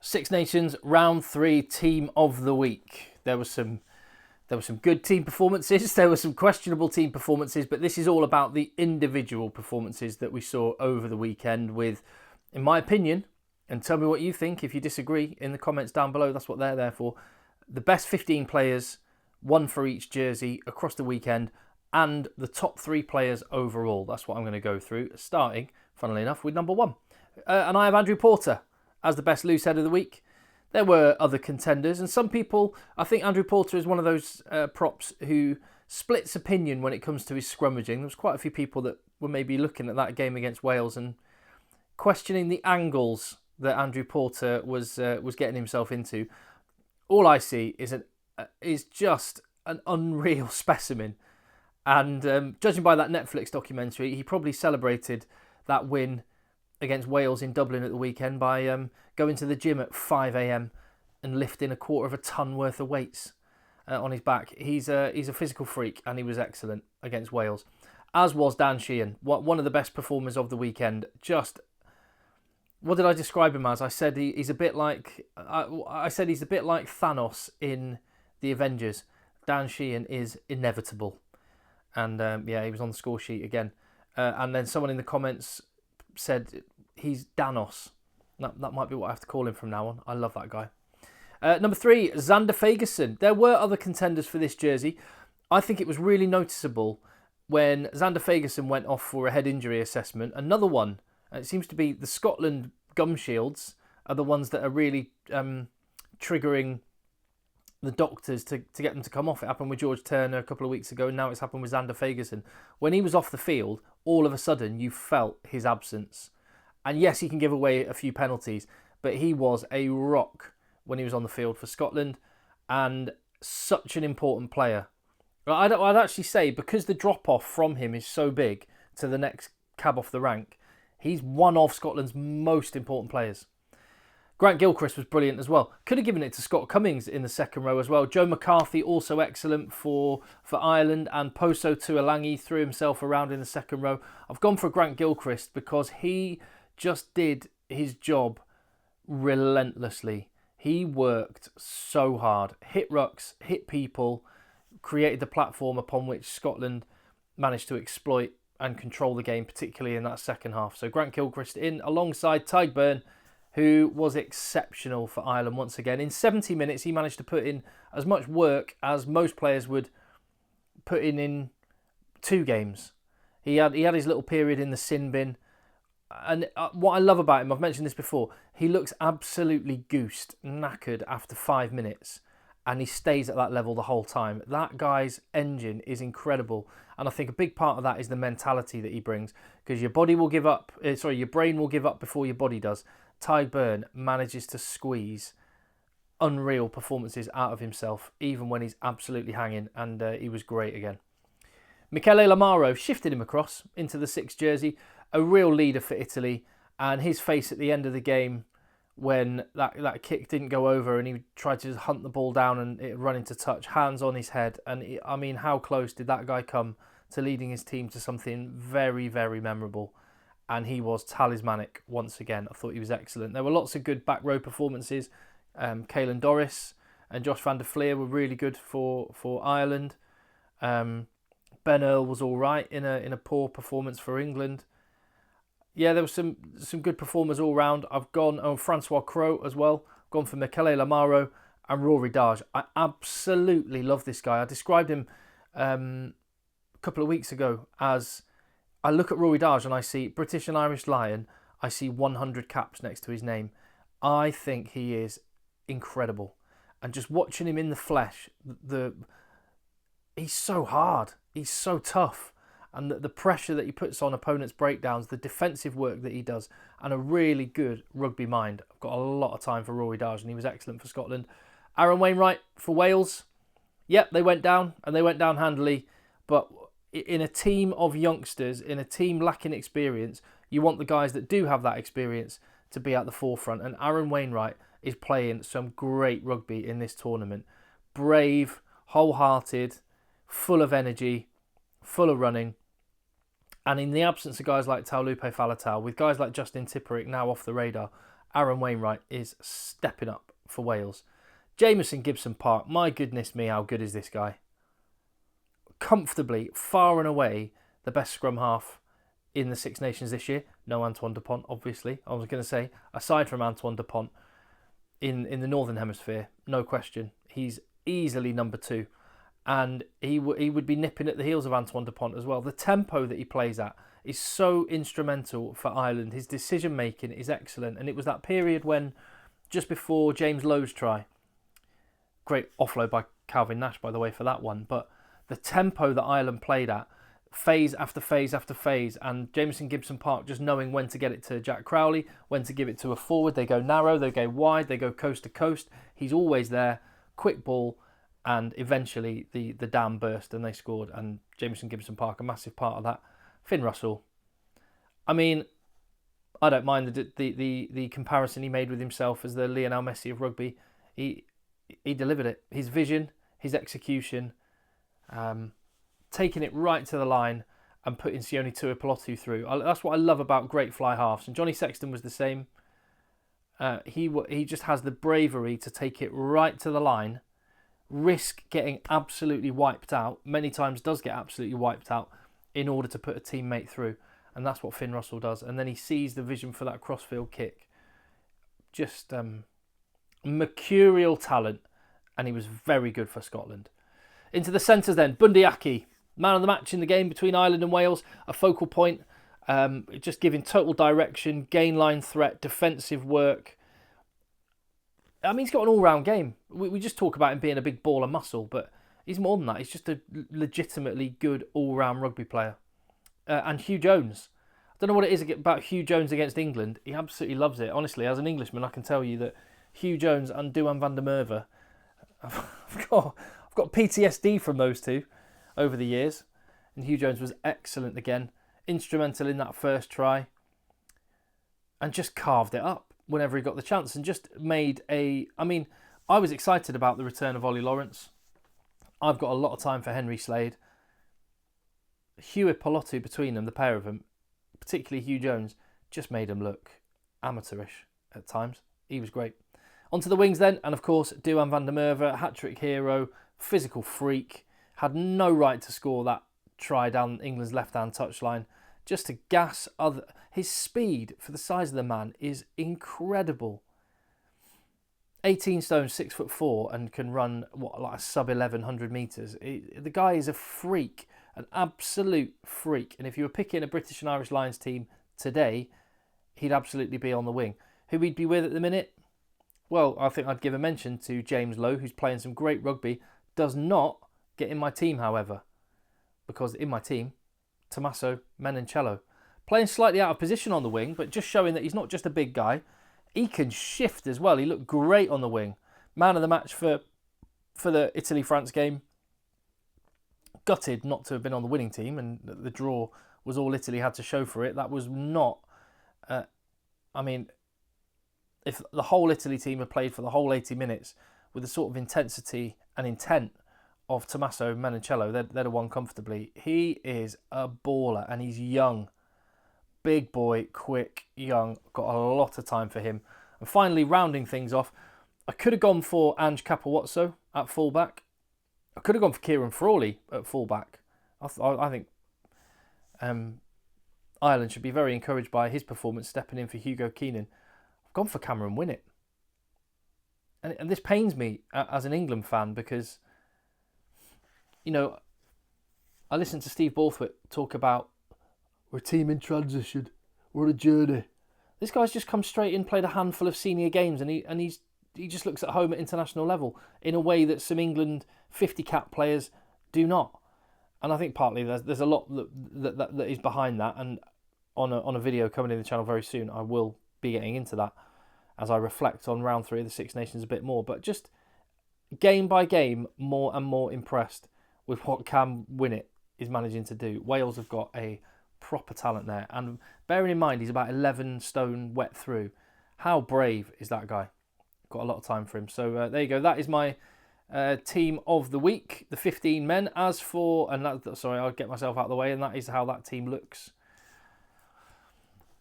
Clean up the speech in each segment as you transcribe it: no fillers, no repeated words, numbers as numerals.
Six Nations Round 3 Team of the Week. There were some good team performances. There were some questionable team performances, but this is all about the individual performances that we saw over the weekend with, in my opinion, and tell me what you think if you disagree in the comments down below. That's what they're there for. The best 15 players, one for each jersey across the weekend, and the top 3 players overall. That's what I'm going to go through, starting, funnily enough, with number 1. And I have Andrew Porter as the best loose head of the week. There were other contenders, and some people, I think Andrew Porter is one of those props who splits opinion when it comes to his scrummaging. There was quite a few people that were maybe looking at that game against Wales and questioning the angles that Andrew Porter was getting himself into. All I see is just an unreal specimen. And judging by that Netflix documentary, he probably celebrated that win against Wales in Dublin at the weekend by going to the gym at 5 a.m. and lifting a quarter of a ton worth of weights on his back. He's a physical freak, and he was excellent against Wales, as was Dan Sheehan, one of the best performers of the weekend. Just, what did I describe him as? I said he's a bit like he's a bit like Thanos in the Avengers. Dan Sheehan is inevitable, and he was on the score sheet again. And then someone in the comments said he's Danos. That might be what I have to call him from now on. I love that guy. Number 3, Xander Fagerson. There were other contenders for this jersey. I think it was really noticeable when Xander Fagerson went off for a head injury assessment. Another one, it seems to be the Scotland gum shields are the ones that are really triggering the doctors to get them to come off. It happened with George Turner a couple of weeks ago, and now it's happened with Xander Fagerson. When he was off the field, all of a sudden you felt his absence. And yes, he can give away a few penalties, but he was a rock when he was on the field for Scotland, and such an important player. I'd actually say, because the drop-off from him is so big to the next cab off the rank, he's one of Scotland's most important players. Grant Gilchrist was brilliant as well. Could have given it to Scott Cummings in the second row as well. Joe McCarthy also excellent for Ireland, and Poso Tuolangi threw himself around in the second row. I've gone for Grant Gilchrist because he just did his job relentlessly. He worked so hard, hit rucks, hit people, created the platform upon which Scotland managed to exploit and control the game, particularly in that second half. So Grant Gilchrist in alongside Tadhg Beirne, who was exceptional for Ireland once again. In 70 minutes, he managed to put in as much work as most players would put in 2 games. He had his little period in the sin bin. And what I love about him, I've mentioned this before, he looks absolutely goosed, knackered after 5 minutes, and he stays at that level the whole time. That guy's engine is incredible, and I think a big part of that is the mentality that he brings, because your brain will give up before your body does. Tadhg Beirne manages to squeeze unreal performances out of himself, even when he's absolutely hanging, and he was great again. Michele Lamaro shifted him across into the 6th jersey, a real leader for Italy, and his face at the end of the game when that kick didn't go over and he tried to just hunt the ball down and it run into touch, hands on his head. And I mean, how close did that guy come to leading his team to something very, very memorable? And he was talismanic once again. I thought he was excellent. There were lots of good back row performances. Caelan Doris and Josh van der Fleer were really good for Ireland. Ben Earl was all right in a poor performance for England. Yeah, there was some good performers all round. I've gone Francois Crowe as well. I've gone for Michele Lamaro and Rory Darge. I absolutely love this guy. I described him a couple of weeks ago as, I look at Rory Darge and I see British and Irish Lion. I see 100 caps next to his name. I think he is incredible. And just watching him in the flesh, he's so hard. He's so tough. And the pressure that he puts on opponents' breakdowns, the defensive work that he does, and a really good rugby mind. I've got a lot of time for Rory Darge, and he was excellent for Scotland. Aaron Wainwright for Wales. Yep, they went down, and they went down handily. But in a team of youngsters, in a team lacking experience, you want the guys that do have that experience to be at the forefront. And Aaron Wainwright is playing some great rugby in this tournament. Brave, wholehearted, full of energy, full of running. And in the absence of guys like Taulupe Faletau, with guys like Justin Tipperick now off the radar, Aaron Wainwright is stepping up for Wales. Jamison Gibson-Park, my goodness me, how good is this guy? Comfortably, far and away, the best scrum half in the Six Nations this year. No Antoine Dupont, obviously. I was going to say, aside from Antoine Dupont, in the Northern Hemisphere, no question. He's easily number 2. And he would be nipping at the heels of Antoine Dupont as well. The tempo that he plays at is so instrumental for Ireland. His decision-making is excellent. And it was that period when, just before James Lowe's try, great offload by Calvin Nash, by the way, for that one. But the tempo that Ireland played at, phase after phase after phase, and Jamison Gibson-Park just knowing when to get it to Jack Crowley, when to give it to a forward. They go narrow, they go wide, they go coast to coast. He's always there, quick ball, and eventually the dam burst and they scored. And Jamison Gibson-Park, a massive part of that. Finn Russell, I mean, I don't mind the comparison he made with himself as the Lionel Messi of rugby. He delivered it. His vision, his execution, taking it right to the line and putting Sione Tuipulotu through. That's what I love about great fly halves. And Johnny Sexton was the same. He just has the bravery to take it right to the line, risk getting absolutely wiped out, many times does get absolutely wiped out, in order to put a teammate through. And that's what Finn Russell does. And then he sees the vision for that crossfield kick. Just mercurial talent. And he was very good for Scotland. Into the centres then, Bundee Aki, man of the match in the game between Ireland and Wales, a focal point, just giving total direction, gain line threat, defensive work. I mean, he's got an all-round game. We just talk about him being a big ball of muscle, but he's more than that. He's just a legitimately good all-round rugby player. And Hugh Jones. I don't know what it is about Hugh Jones against England. He absolutely loves it. Honestly, as an Englishman, I can tell you that Hugh Jones and Duhan van der Merwe, I've got PTSD from those two over the years. And Hugh Jones was excellent again. Instrumental in that first try. And just carved it up whenever he got the chance. And just made I mean, I was excited about the return of Ollie Lawrence. I've got a lot of time for Henry Slade. Tuipulotu between them, the pair of them, particularly Hugh Jones, just made him look amateurish at times. He was great. Onto the wings then, and of course, Duhan van der Merwe, hat-trick hero, physical freak, had no right to score that try down England's left-hand touchline. Just to gas his speed for the size of the man is incredible. 18 stone, 6'4", and can run like a sub 1100 metres. The guy is a freak, an absolute freak. And if you were picking a British and Irish Lions team today, he'd absolutely be on the wing. Who he'd be with at the minute? Well, I think I'd give a mention to James Lowe, who's playing some great rugby. Does not get in my team, however, because in my team, Tommaso Menoncello, playing slightly out of position on the wing, but just showing that he's not just a big guy. He can shift as well. He looked great on the wing. Man of the match for the Italy-France game. Gutted not to have been on the winning team, and the draw was all Italy had to show for it. That was not... I mean, if the whole Italy team had played for the whole 80 minutes with the sort of intensity and intent of Tommaso Menoncello, they'd have won comfortably. He is a baller, and he's young. Big boy, quick, young, got a lot of time for him. And finally, rounding things off, I could have gone for Ange Capowatso at fullback. I could have gone for Kieran Frawley at fullback. I think Ireland should be very encouraged by his performance stepping in for Hugo Keenan. I've gone for Cameron Winnett. And this pains me as an England fan because, you know, I listened to Steve Borthwick talk about we're a team in transition. We're on a journey. This guy's just come straight in, played a handful of senior games, and he just looks at home at international level in a way that some England 50-cap players do not. And I think partly there's a lot that is behind that. And on a video coming in the channel very soon, I will be getting into that as I reflect on round 3 of the Six Nations a bit more. But just game by game, more and more impressed with what Cam Winnett is managing to do. Wales have got a proper talent there, and bearing in mind he's about 11 stone wet through, how brave is that guy? Got a lot of time for him. So there you go, that is my team of the week, the 15 men. As for, sorry, I'll get myself out of the way, and that is how that team looks.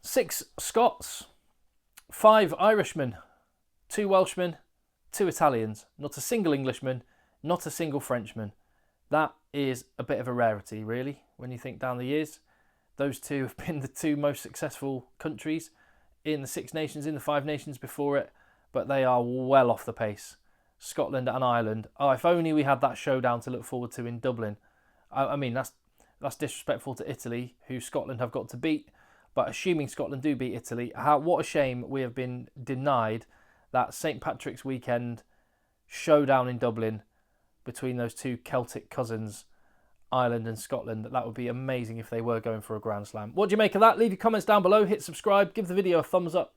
6 Scots, 5 Irishmen, 2 Welshmen, 2 Italians. Not a single Englishman, not a single Frenchman. That is a bit of a rarity, really, when you think down the years. Those two have been the 2 most successful countries in the Six Nations, in the Five Nations before it, but they are well off the pace. Scotland and Ireland. Oh, if only we had that showdown to look forward to in Dublin. I mean, that's disrespectful to Italy, who Scotland have got to beat. But assuming Scotland do beat Italy, what a shame we have been denied that St. Patrick's weekend showdown in Dublin between those 2 Celtic cousins, Ireland and Scotland. That would be amazing if they were going for a Grand Slam. What do you make of that? Leave your comments down below. Hit subscribe. Give the video a thumbs up.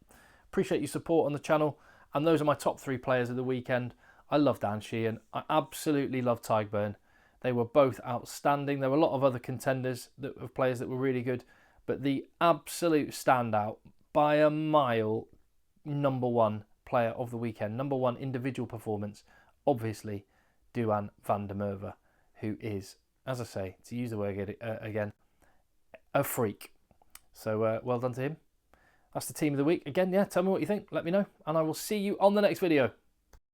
Appreciate your support on the channel. And those are my top 3 players of the weekend. I love Dan Sheehan. I absolutely love Tadhg. They were both outstanding. There were a lot of other contenders of players that were really good. But the absolute standout, by a mile, number 1 player of the weekend, number 1 individual performance, obviously, Duhan van der Merwe, who is, as I say, to use the word again, a freak. So well done to him. That's the team of the week. Again, yeah, tell me what you think. Let me know. And I will see you on the next video.